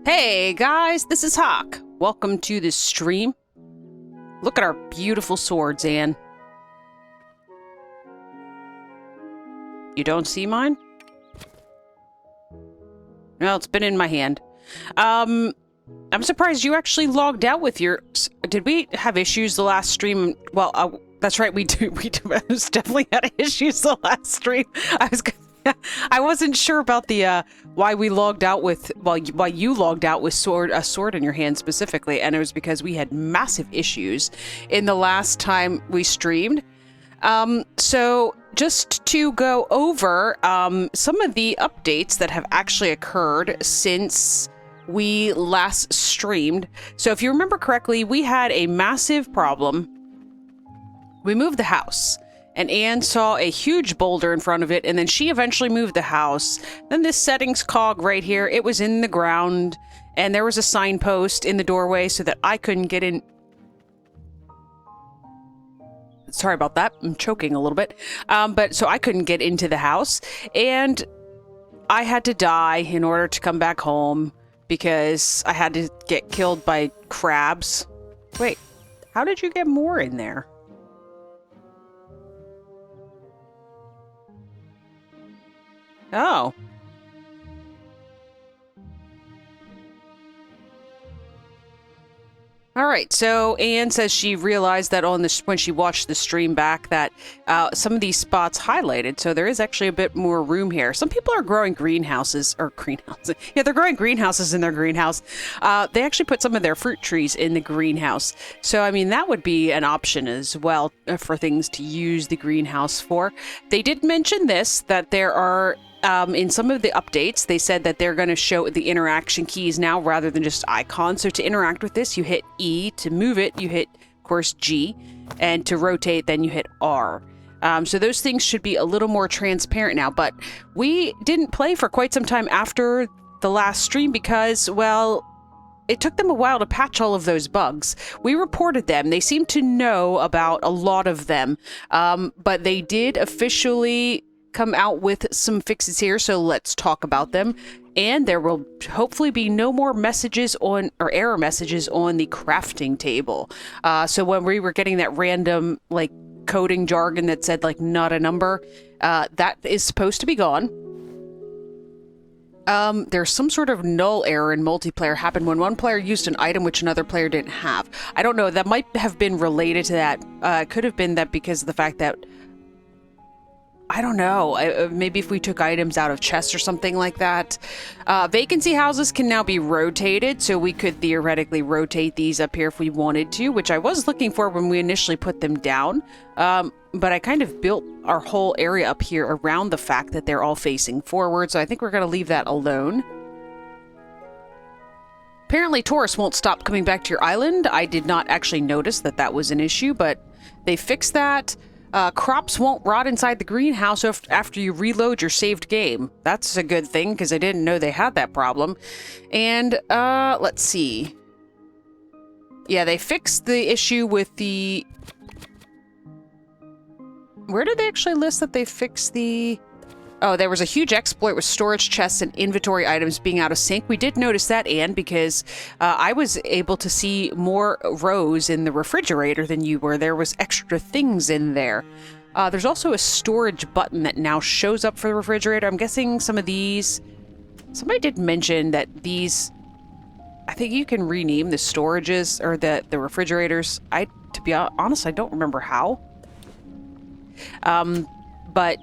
Hey guys, this is Hawk. Welcome to this stream. Look at our beautiful swords, Anne. You don't see mine? Well, it's been in my hand. I'm surprised you actually logged out with your... Did we have issues the last stream? Well, that's right, we do. We definitely had issues the last stream. I wasn't sure about the why we logged out with why you logged out with a sword in your hand specifically, and it was because we had massive issues in the last time we streamed. So just to go over some of the updates that have actually occurred since we last streamed. So if you remember correctly, we had a massive problem. We moved the house. And Anne saw a huge boulder in front of it, and then she eventually moved the house. Then this settings cog right here, it was in the ground, and there was a signpost in the doorway so that I couldn't get in. Sorry about that, I'm choking a little bit. But so I couldn't get into the house, and I had to die in order to come back home because I had to get killed by crabs. Wait, how did you get more in there? Oh. All right, so Anne says she realized that when she watched the stream back that some of these spots highlighted, so there is actually a bit more room here. Some people are growing greenhouses. Yeah, they're growing greenhouses in their greenhouse. They actually put some of their fruit trees in the greenhouse. So, I mean, that would be an option as well for things to use the greenhouse for. They did mention this, that there are... in some of the updates, they said that they're going to show the interaction keys now rather than just icons. So to interact with this, you hit E. To move it, you hit, of course, G. And to rotate, then you hit R. So those things should be a little more transparent now. But we didn't play for quite some time after the last stream because, well, it took them a while to patch all of those bugs. We reported them. They seem to know about a lot of them. But they did officially... come out with some fixes here, so let's talk about them. And there will hopefully be no more messages on, or error messages on the crafting table. So when we were getting that random, like, coding jargon that said, like, not a number, that is supposed to be gone. There's some sort of null error in multiplayer happened when one player used an item which another player didn't have. I don't know, that might have been related to that. It could have been that because of the fact that I don't know, maybe if we took items out of chests or something like that. Vacancy houses can now be rotated, so we could theoretically rotate these up here if we wanted to, which I was looking for when we initially put them down. But I kind of built our whole area up here around the fact that they're all facing forward, so I think we're going to leave that alone. Apparently tourists won't stop coming back to your island. I did not actually notice that that was an issue, but they fixed that. Crops won't rot inside the greenhouse after you reload your saved game. That's a good thing, because I didn't know they had that problem. And, let's see. Yeah, they fixed the issue with the... Where did they actually list that they fixed the... Oh, there was a huge exploit with storage chests and inventory items being out of sync. We did notice that, Anne, because I was able to see more rows in the refrigerator than you were. There was extra things in there. There's also a storage button that now shows up for the refrigerator. I'm guessing some of these... Somebody did mention that these... I think you can rename the storages, or the refrigerators. To be honest, I don't remember how. But...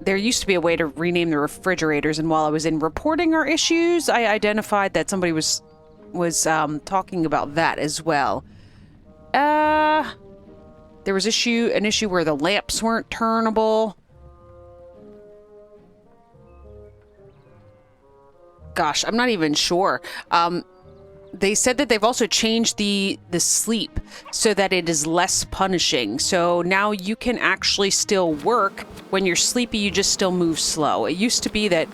There used to be a way to rename the refrigerators, and while I was in reporting our issues, I identified that somebody was talking about that as well. There was an issue where the lamps weren't turnable. Gosh, I'm not even sure. They said that they've also changed the sleep so that it is less punishing. So now you can actually still work. When you're sleepy, you just still move slow. It used to be that,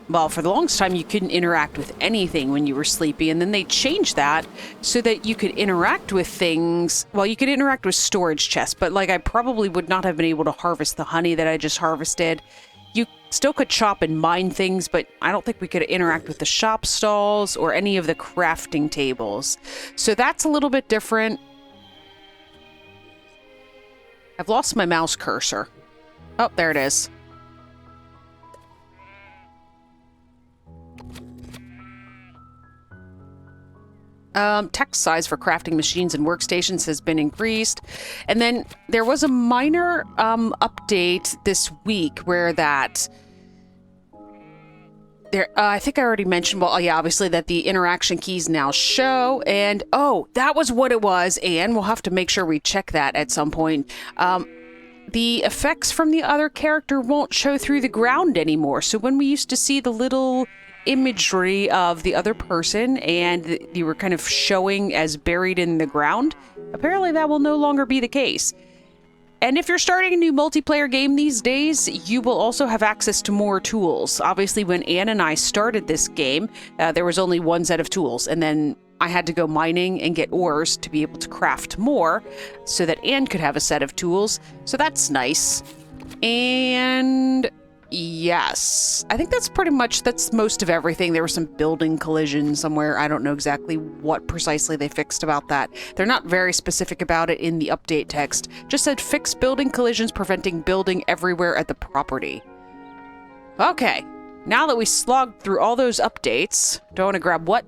well, for the longest time, you couldn't interact with anything when you were sleepy. And then they changed that so that you could interact with things. Well, you could interact with storage chests, but like I probably would not have been able to harvest the honey that I just harvested. You Still could chop and mine things, but I don't think we could interact with the shop stalls or any of the crafting tables. So that's a little bit different. I've lost my mouse cursor. Oh, there it is. Text size for crafting machines and workstations has been increased. And then there was a minor update this week where that... I think I already mentioned, well, yeah, obviously that the interaction keys now show, and oh, that was what it was, and we'll have to make sure we check that at some point. The effects from the other character won't show through the ground anymore, so when we used to see the little imagery of the other person and you were kind of showing as buried in the ground, apparently that will no longer be the case. And if you're starting a new multiplayer game these days, you will also have access to more tools. Obviously, when Anne and I started this game, there was only one set of tools, and then I had to go mining and get ores to be able to craft more so that Anne could have a set of tools. So that's nice. And yes, I think that's most of everything. There was some building collision somewhere. I don't know exactly what precisely they fixed about that. They're not very specific about it in the update text. Just said fix building collisions preventing building everywhere at the property. Okay, now that we slogged through all those updates, do I want to grab what?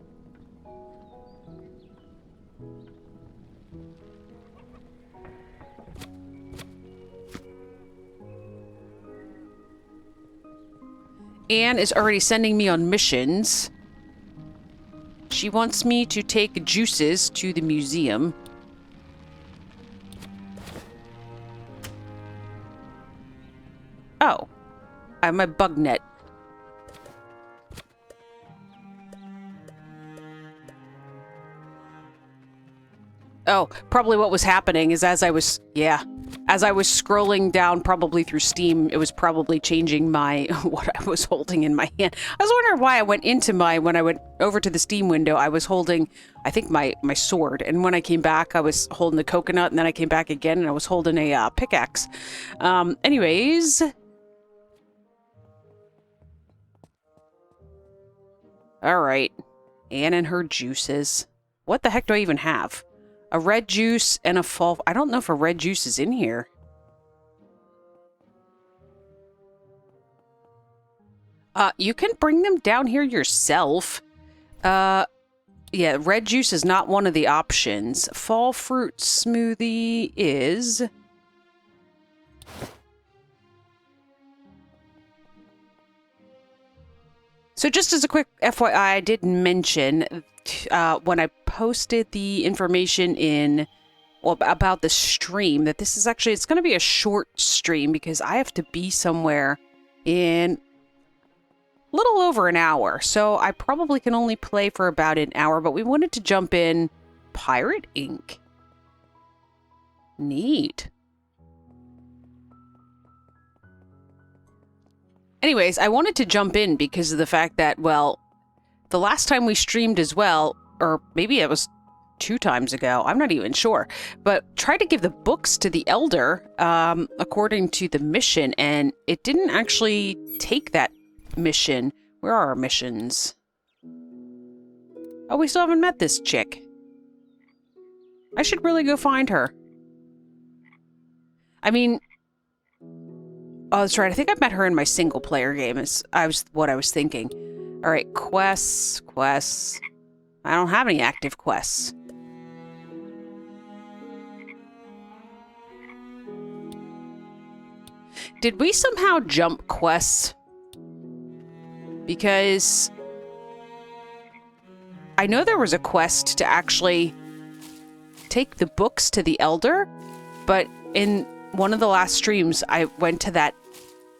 Anne is already sending me on missions. She wants me to take juices to the museum. Oh, I have my bug net. Oh, probably what was happening is as I was scrolling down probably through Steam, it was probably changing what I was holding in my hand. I was wondering why I went when I went over to the Steam window, I was holding, I think, my sword. And when I came back, I was holding the coconut, and then I came back again, and I was holding a pickaxe. Anyways. All right. Anne and her juices. What the heck do I even have? A red juice and a fall... I don't know if a red juice is in here. You can bring them down here yourself. Yeah, red juice is not one of the options. Fall fruit smoothie is... So just as a quick FYI, I did mention when I posted the information about the stream that this is actually, it's going to be a short stream because I have to be somewhere in a little over an hour. So I probably can only play for about an hour, but we wanted to jump in Pirate Ink. Neat. Anyways, I wanted to jump in because of the fact that, well, the last time we streamed as well, or maybe it was 2 times ago, I'm not even sure, but tried to give the books to the elder according to the mission, and it didn't actually take that mission. Where are our missions? Oh, we still haven't met this chick. I should really go find her. I mean... Oh, that's right. I think I met her in my single-player game. What I was thinking. All right, quests. I don't have any active quests. Did we somehow jump quests? Because I know there was a quest to actually take the books to the elder, but in one of the last streams, I went to that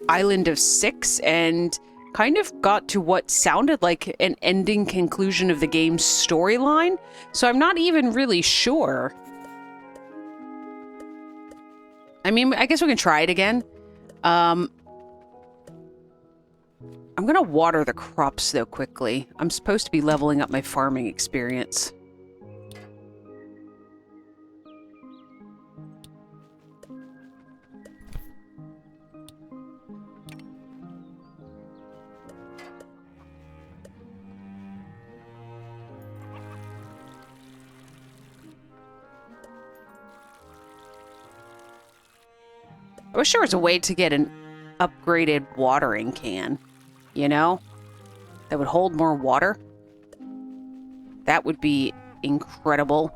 Island of 6 and kind of got to what sounded like an ending conclusion of the game's storyline. So I'm not even really sure. I mean, I guess we can try it again. I'm gonna water the crops, though, quickly. I'm supposed to be leveling up my farming experience. I wish there was a way to get an upgraded watering can, you know? That would hold more water. That would be incredible.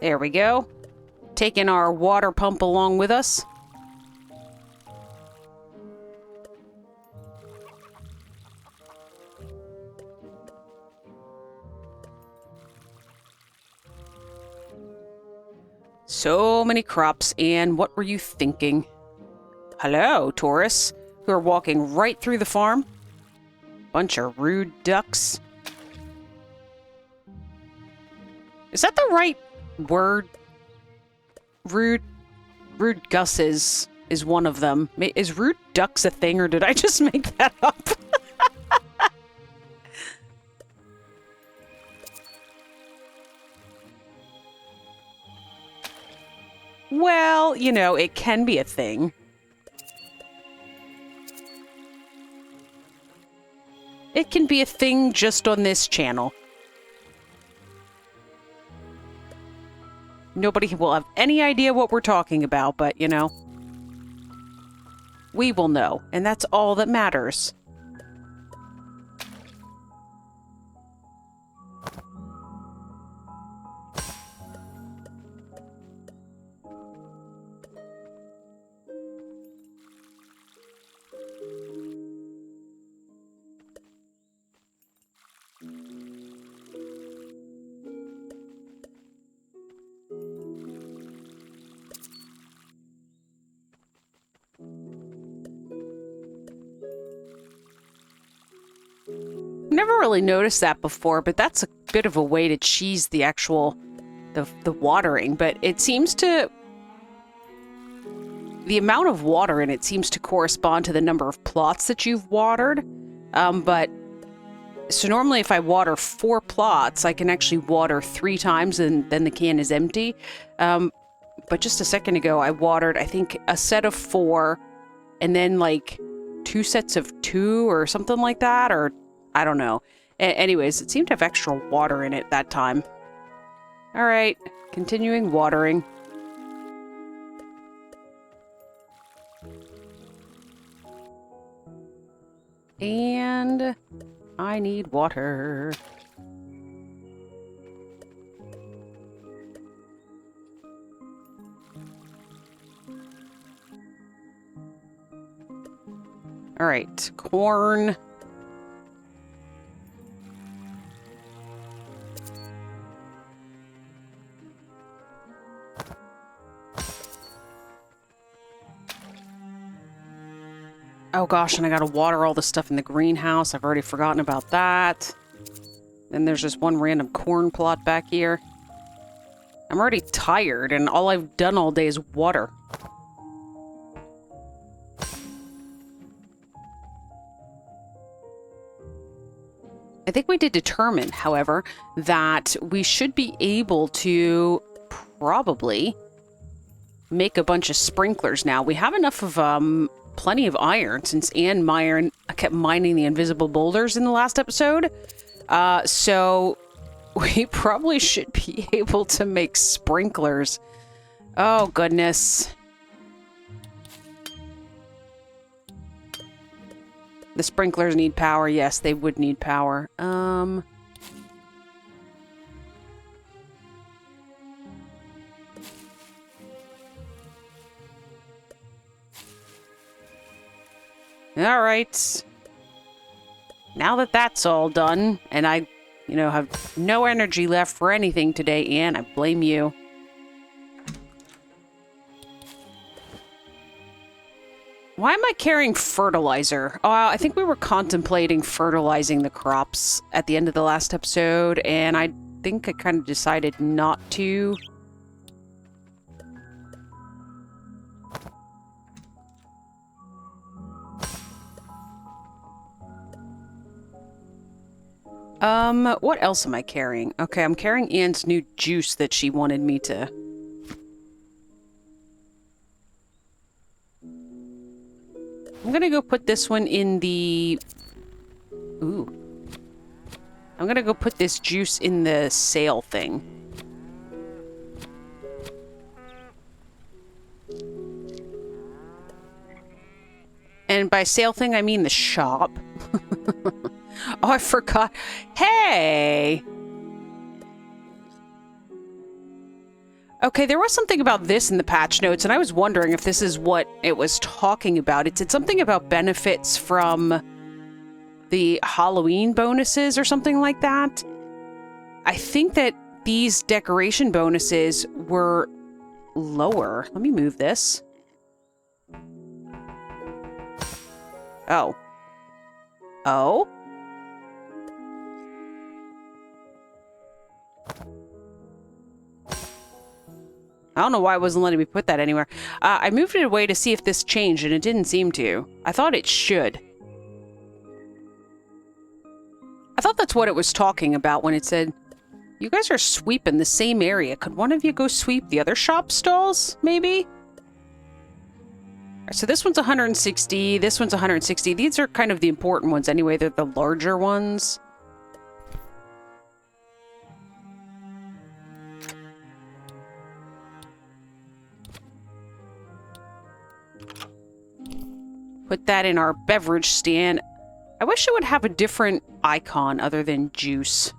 There we go. Taking our water pump along with us. So many crops, and what were you thinking? Hello, tourists, who are walking right through the farm. Bunch of rude ducks. Is that the right word? Rude gusses is one of them. Is rude ducks a thing, or did I just make that up? Well, you know, it can be a thing. It can be a thing just on this channel. Nobody will have any idea what we're talking about, but, you know, we will know, and that's all that matters. Never really noticed that before, but that's a bit of a way to cheese the actual the watering, but it seems to the amount of water in it seems to correspond to the number of plots that you've watered. But so normally if I water 4 plots, I can actually water 3 times and then the can is empty. But just a second ago I watered, I think, a set of 4 and then like 2 sets of 2 or something like that, or I don't know. Anyways, it seemed to have extra water in it that time. All right, continuing watering. And I need water. All right, corn. Oh gosh, and I gotta water all the stuff in the greenhouse. I've already forgotten about that. Then there's just one random corn plot back here. I'm already tired, and all I've done all day is water. I think we did determine, however, that we should be able to probably make a bunch of sprinklers now. We have enough of plenty of iron, since Anne kept mining the invisible boulders in the last episode. So we probably should be able to make sprinklers. Oh, goodness. The sprinklers need power. Yes, they would need power. All right. Now that that's all done, and I, you know, have no energy left for anything today, Anne, I blame you. Why am I carrying fertilizer? Oh, I think we were contemplating fertilizing the crops at the end of the last episode, and I think I kind of decided not to. What else am I carrying? Okay, I'm carrying Anne's new juice that she wanted me to... I'm gonna go put this one in the... Ooh. I'm gonna go put this juice in the sale thing. And by sale thing, I mean the shop. Oh, I forgot. Hey! Okay, there was something about this in the patch notes, and I was wondering if this is what it was talking about. It said something about benefits from the Halloween bonuses or something like that. I think that these decoration bonuses were lower. Let me move this. Oh. Oh? I don't know why it wasn't letting me put that anywhere. I moved it away to see if this changed, and it didn't seem to. I thought it should. I thought that's what it was talking about when it said, you guys are sweeping the same area. Could one of you go sweep the other shop stalls, maybe? So this one's 160, this one's 160. These are kind of the important ones anyway. They're the larger ones. Put that in our beverage stand. I wish it would have a different icon other than juice.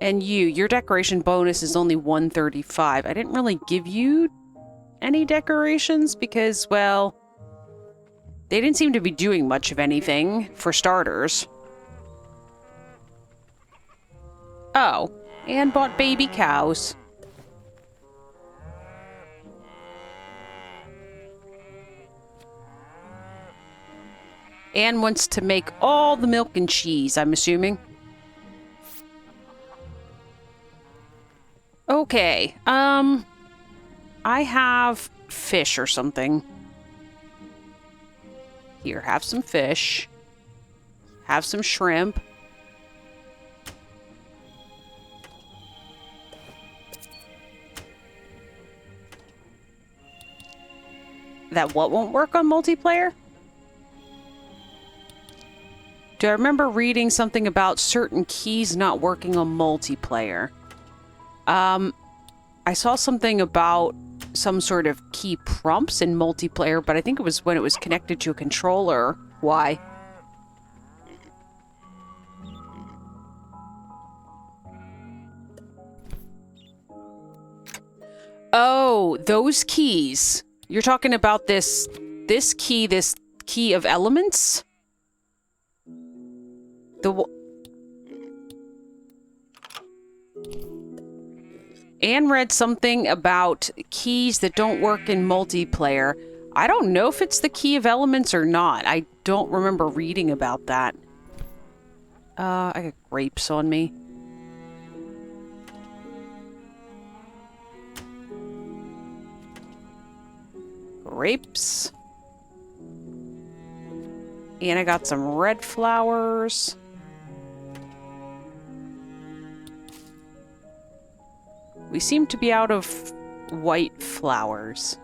And your decoration bonus is only 135. I didn't really give you any decorations because, well, they didn't seem to be doing much of anything, for starters. Oh, and bought baby cows. Anne wants to make all the milk and cheese, I'm assuming. Okay, I have fish or something. Here, have some fish. Have some shrimp. That what won't work on multiplayer? Do I remember reading something about certain keys not working on multiplayer? I saw something about some sort of key prompts in multiplayer, but I think it was when it was connected to a controller. Why? Oh, those keys. You're talking about this key of elements? Anne read something about keys that don't work in multiplayer. I don't know if it's the key of elements or not. I don't remember reading about that. I got grapes on me. Grapes. And I got some red flowers. We seem to be out of white flowers.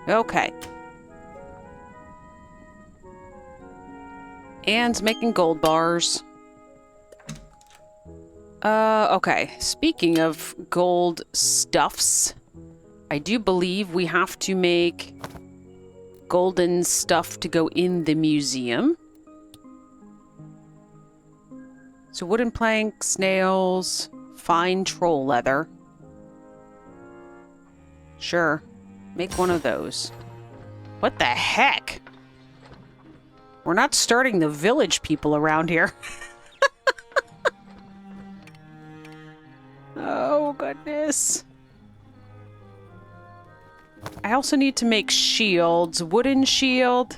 Okay. Anne's making gold bars. Okay. Speaking of gold stuffs, I do believe we have to make golden stuff to go in the museum. So wooden planks, nails, fine troll leather. Sure. Make one of those. What the heck? We're not starting the village people around here. Oh, goodness. I also need to make shields. Wooden shield.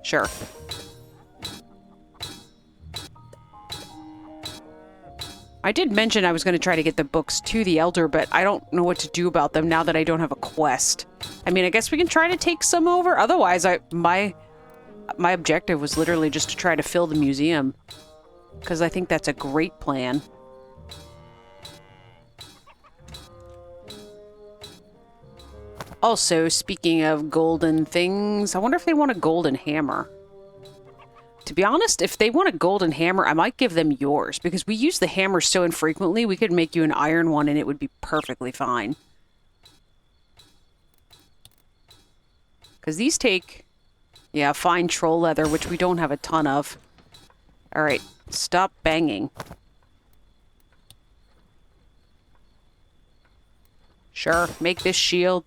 Sure. I did mention I was going to try to get the books to the Elder, but I don't know what to do about them now that I don't have a quest. I mean, I guess we can try to take some over. Otherwise, my objective was literally just to try to fill the museum. Because I think that's a great plan. Also, speaking of golden things, I wonder if they want a golden hammer. To be honest, if they want a golden hammer, I might give them yours, because we use the hammer so infrequently, we could make you an iron one and it would be perfectly fine. Because these take, yeah, fine troll leather, which we don't have a ton of. Alright, stop banging. Sure, make this shield.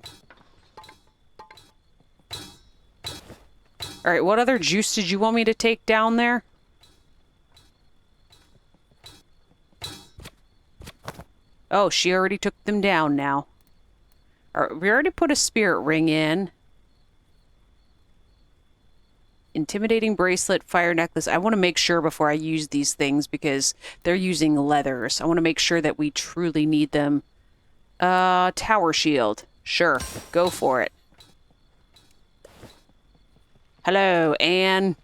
Alright, what other juice did you want me to take down there? Oh, she already took them down now. Alright, we already put a spirit ring in. Intimidating bracelet, fire necklace. I want to make sure before I use these things because they're using leathers. I want to make sure that we truly need them. Tower shield. Sure, go for it. Hello, Anne.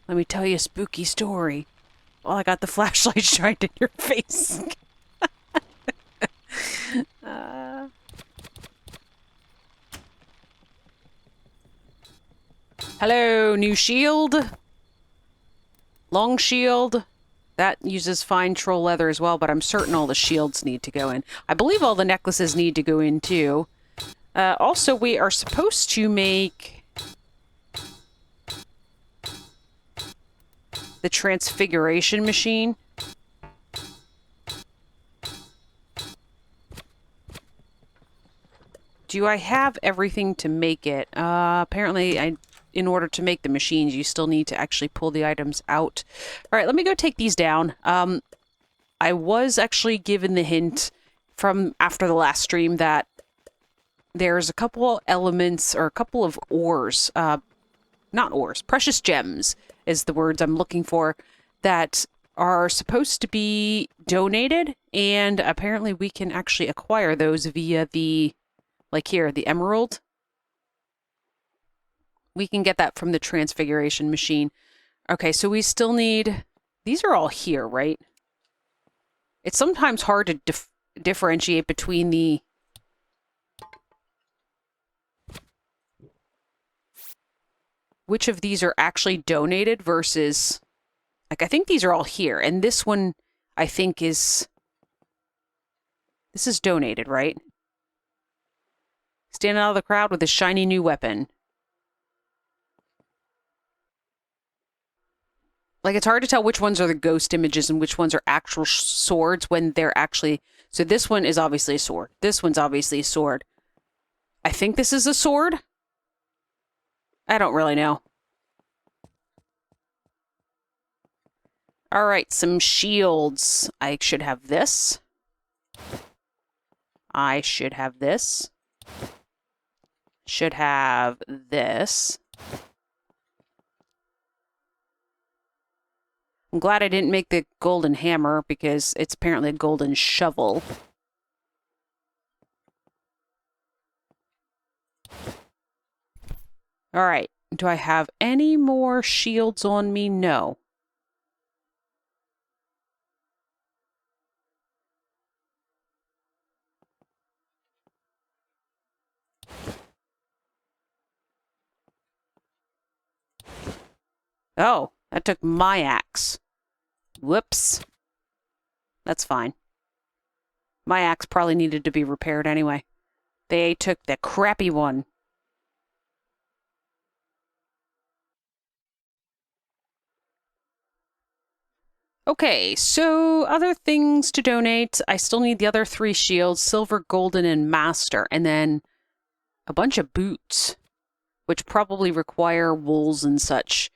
Let me tell you a spooky story. Well, I got the flashlight shined in your face. Hello, new shield. Long shield. That uses fine troll leather as well, but I'm certain all the shields need to go in. I believe all the necklaces need to go in too. Also, we are supposed to make the transfiguration machine. Do I have everything to make it? Apparently, in order to make the machines, you still need to actually pull the items out. All right, let me go take these down. I was actually given the hint from after the last stream that there's a couple elements or a couple of ores, not ores, precious gems is the words I'm looking for, that are supposed to be donated, and apparently we can actually acquire those via the, like here, the emerald. We can get that from the transfiguration machine. Okay, so we still need, these are all here, right? It's sometimes hard to differentiate between the which of these are actually donated versus, like, I think these are all here. And this one, I think this is donated, right? Standing out of the crowd with a shiny new weapon. Like, it's hard to tell which ones are the ghost images and which ones are actual swords when they're actually, so this one is obviously a sword. This one's obviously a sword. I think this is a sword. I don't really know. All right, some shields. I should have this. I should have this. Should have this. I'm glad I didn't make the golden hammer because it's apparently a golden shovel. All right. Do I have any more shields on me? No. Oh, that took my axe. Whoops. That's fine. My axe probably needed to be repaired anyway. They took the crappy one. Okay, so other things to donate. I still need the other 3 shields, silver, golden, and master. And then a bunch of boots, which probably require wools and such.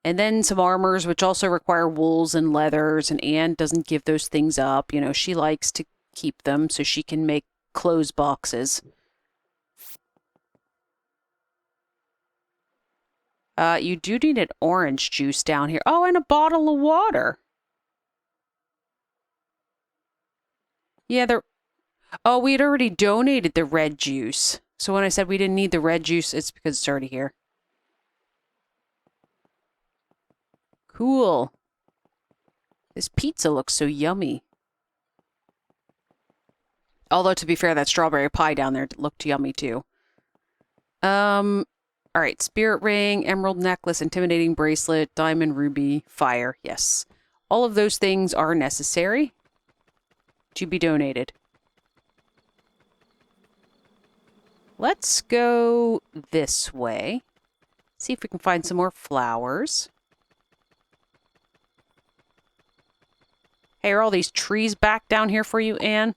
And then some armors, which also require wools and leathers. And Anne doesn't give those things up. You know, she likes to keep them so she can make clothes boxes. You do need an orange juice down here. Oh, and a bottle of water. Yeah, oh, we had already donated the red juice. So when I said we didn't need the red juice, it's because it's already here. Cool. This pizza looks so yummy. Although, to be fair, that strawberry pie down there looked yummy, too. All right, spirit ring, emerald necklace, intimidating bracelet, diamond, ruby, fire. Yes. All of those things are necessary to be donated. Let's go this way. See if we can find some more flowers. Hey, are all these trees back down here for you, Anne?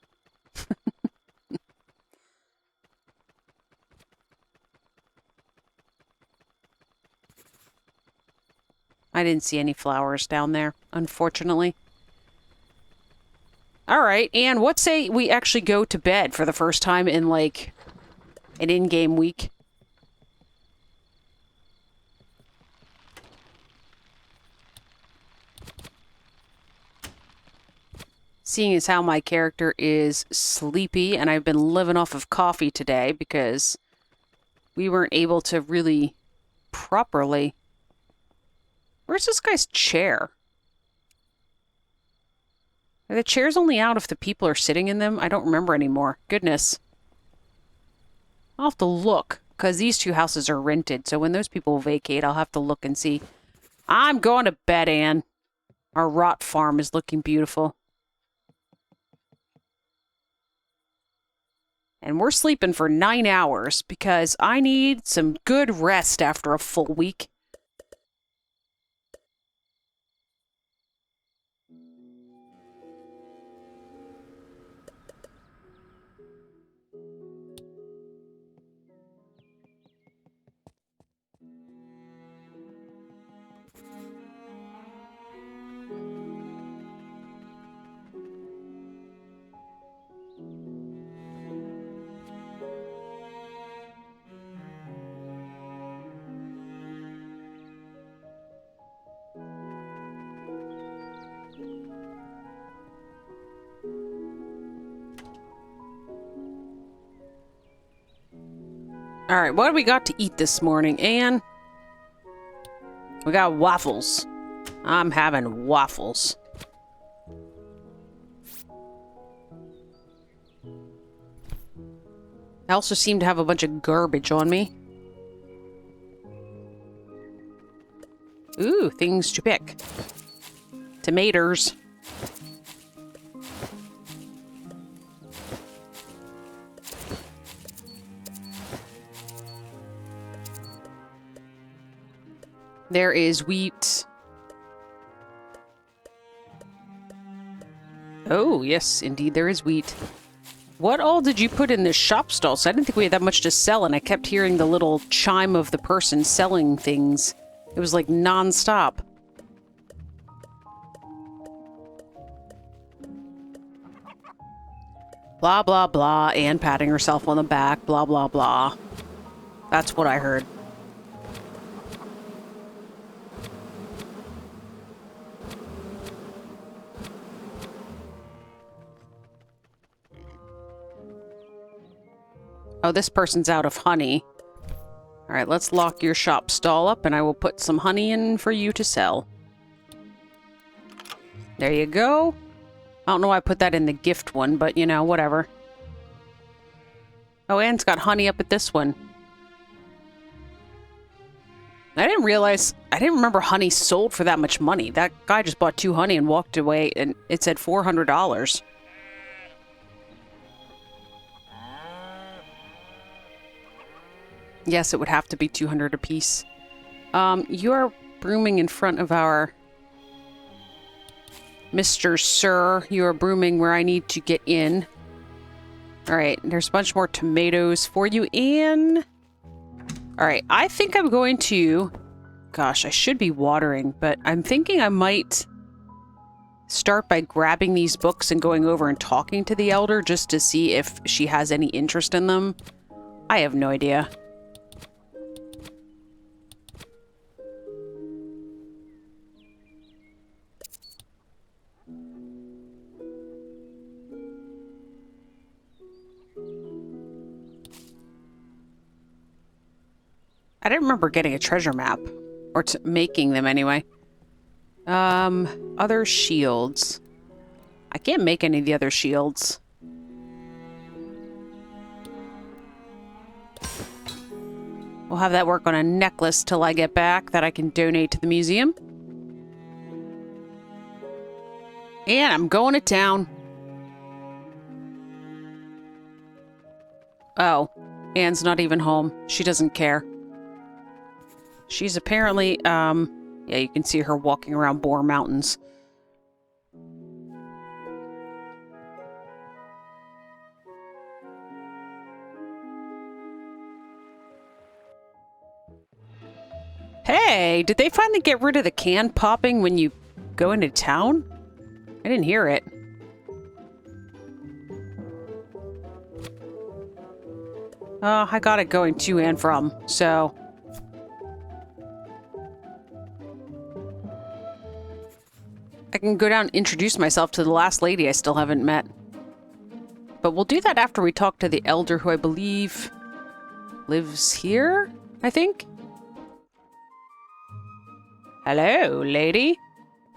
I didn't see any flowers down there, unfortunately. All right, and what say we actually go to bed for the first time in, like, an in-game week? Seeing as how my character is sleepy, and I've been living off of coffee today because we weren't able to really properly... Where's this guy's chair? Are the chairs only out if the people are sitting in them? I don't remember anymore. Goodness. I'll have to look, because these two houses are rented, so when those people vacate, I'll have to look and see. I'm going to bed, Anne. Our rot farm is looking beautiful. And we're sleeping for 9 hours, because I need some good rest after a full week. All right, what do we got to eat this morning, Anne? We got waffles. I'm having waffles. I also seem to have a bunch of garbage on me. Ooh, things to pick. Tomatoes. There is wheat. Oh, yes, indeed there is wheat. What all did you put in this shop stall? So I didn't think we had that much to sell, and I kept hearing the little chime of the person selling things. It was like non-stop. Blah, blah, blah, and patting herself on the back, blah, blah, blah. That's what I heard. Oh, this person's out of honey. All right, let's lock your shop stall up, and I will put some honey in for you to sell. There you go. I don't know why I put that in the gift one, but, you know, whatever. Oh, Anne's got honey up at this one. I didn't remember honey sold for that much money. That guy just bought 2 honey and walked away, and it said $400. Yes, it would have to be 200 apiece. You're brooming in front of our... Mr. Sir, you are brooming where I need to get in. Alright, there's a bunch more tomatoes for you, Anne. Alright, I think I'm going to... Gosh, I should be watering, but I'm thinking I might start by grabbing these books and going over and talking to the elder just to see if she has any interest in them. I have no idea. I didn't remember getting a treasure map. Or making them, anyway. Other shields. I can't make any of the other shields. We'll have that work on a necklace till I get back that I can donate to the museum. And I'm going to town. Oh, Anne's not even home. She doesn't care. She's apparently, yeah, you can see her walking around Boar Mountains. Hey, did they finally get rid of the can popping when you go into town? I didn't hear it. I got it going to and from, so... I can go down and introduce myself to the last lady I still haven't met. But we'll do that after we talk to the elder who I believe lives here, I think? Hello, lady.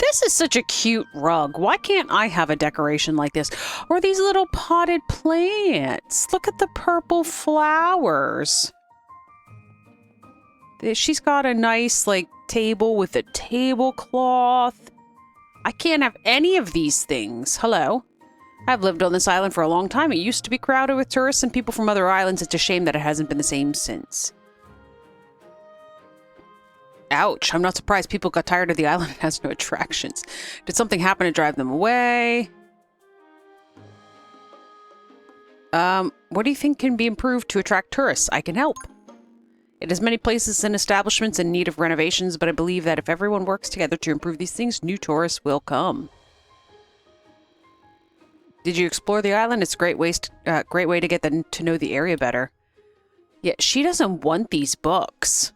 This is such a cute rug. Why can't I have a decoration like this? Or these little potted plants. Look at the purple flowers. She's got a nice, like, table with a tablecloth. I can't have any of these things. Hello. I've lived on this island for a long time. It used to be crowded with tourists and people from other islands. It's a shame that it hasn't been the same since. Ouch. I'm not surprised people got tired of the island and has no attractions. Did something happen to drive them away? What do you think can be improved to attract tourists? I can help. It has many places and establishments in need of renovations, but I believe that if everyone works together to improve these things, new tourists will come. Did you explore the island? It's a great way to get them to know the area better. Yeah, she doesn't want these books.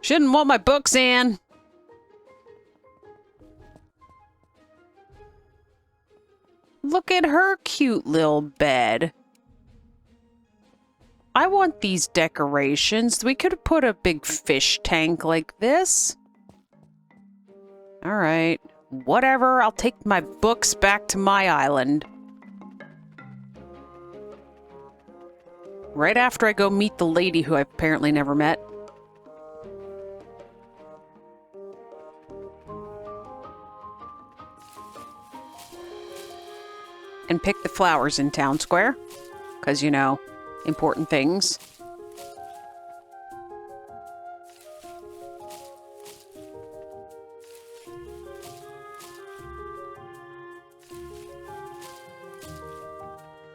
She didn't want my books, Anne. Look at her cute little bed. I want these decorations. We could have put a big fish tank like this. All right. Whatever. I'll take my books back to my island. Right after I go meet the lady who I've apparently never met. And pick the flowers in town square. Because, you know, important things.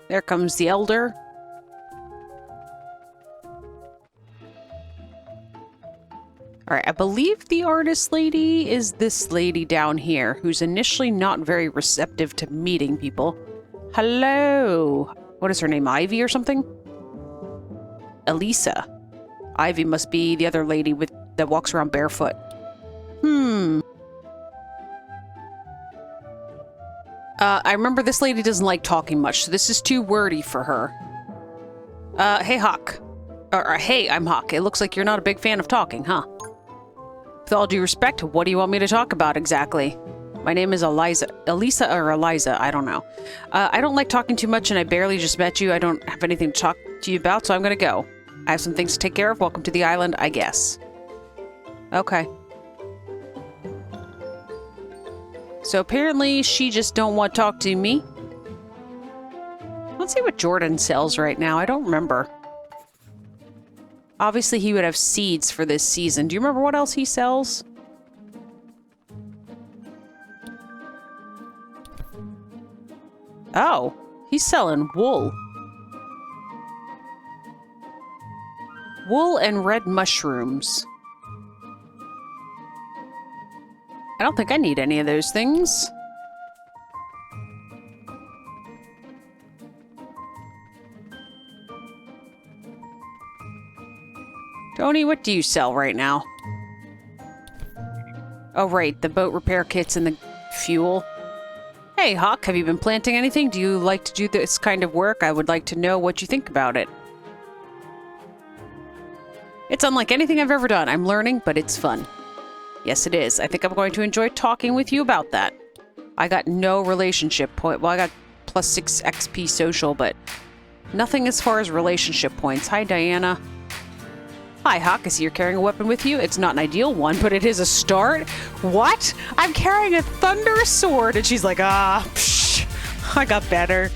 There comes the elder. Alright, I believe the artist lady is this lady down here, who's initially not very receptive to meeting people. Hello! What is her name, Ivy or something? Elisa. Ivy must be the other lady that walks around barefoot. I remember this lady doesn't like talking much, so this is too wordy for her. Hey, Hawk. Hey, I'm Hawk. It looks like you're not a big fan of talking, huh? With all due respect, what do you want me to talk about exactly? My name is Elisa, I don't know. I don't like talking too much and I barely just met you. I don't have anything to talk to you about, so I'm gonna go. I have some things to take care of. Welcome to the island, I guess. Okay. So apparently she just don't want to talk to me. Let's see what Jordan sells right now. I don't remember. Obviously he would have seeds for this season. Do you remember what else he sells? Oh, he's selling wool. Wool and red mushrooms. I don't think I need any of those things. Tony, what do you sell right now? Oh, right, the boat repair kits and the fuel. Hey, Hawk, have you been planting anything? Do you like to do this kind of work? I would like to know what you think about it. It's unlike anything I've ever done. I'm learning, but it's fun. Yes, it is. I think I'm going to enjoy talking with you about that. I got no relationship point. Well, I got +6 XP social, but Nothing as far as relationship points. Hi, Diana. Hi, Huck. I see you're carrying a weapon with you. It's not an ideal one, but it is a start. What? I'm carrying a thunder sword. And she's like, psh, I got better.